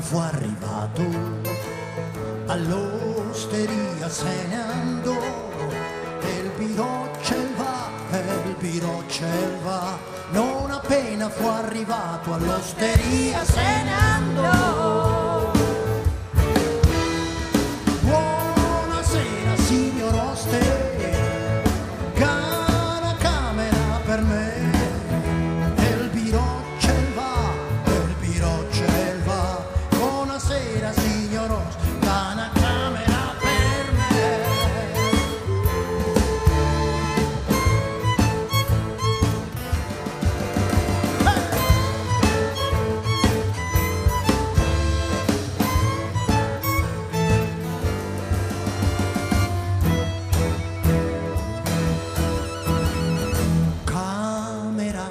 fu arrivato, all'osteria se ne andò, e il birocell va, non appena fu arrivato all'osteria se ne andò. Buonasera signor Oste, una camera per me. Il birocell va, buonasera signor Oste, una camera per me.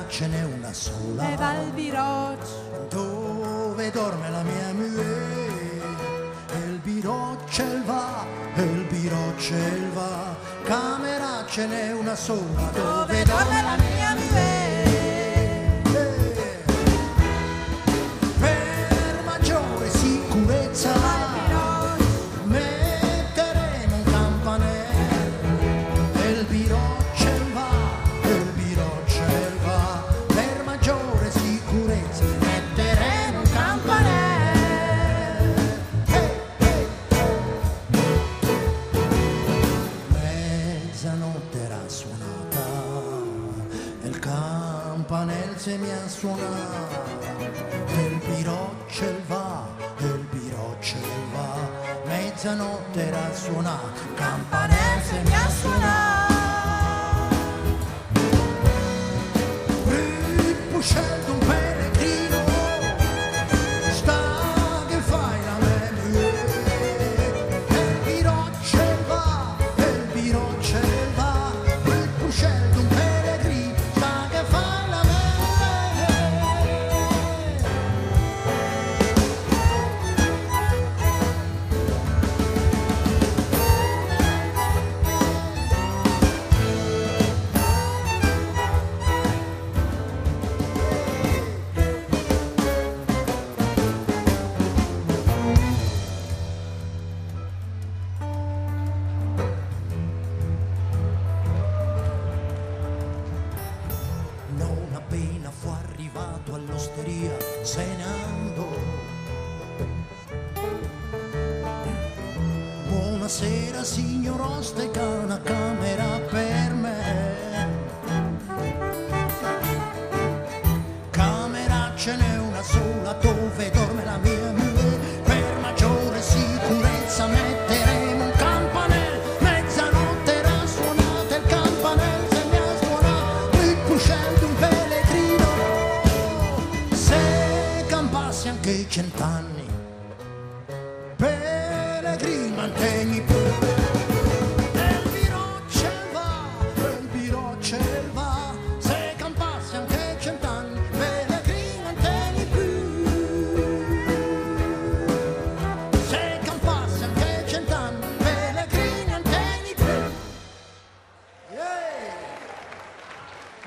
Ce n'è una sola, e va al biroccio, dove dorme la mia muée. Il birocell va, camera ce n'è una sola, dove dorme la mia muée. Per maggiore sicurezza metteremo un campanello. Il birocell va, per maggiore sicurezza metteremo un campanello. Mezzanotte era suonata, il campanello se mi ha suonato. Il birocell va, mezzanotte era suonata, il campanello se mi ha suonato. Scelto un pellegrino, sta che fai la meglio. Il birocell va, scelto un pellegrino, sta che fai la Non appena fu arrivato all'osteria se ne andò. Buonasera signor Oste, che ha una camera per me. Camera ce n'è una sola, dove dorme la mia muée. Per maggiore sicurezza metteremo un campanello. Mezzanotte era suonata, il campanello se mi ha suonato. Il scelto un pellegrino, se campassi anche 100 anni, pellegrino mantegni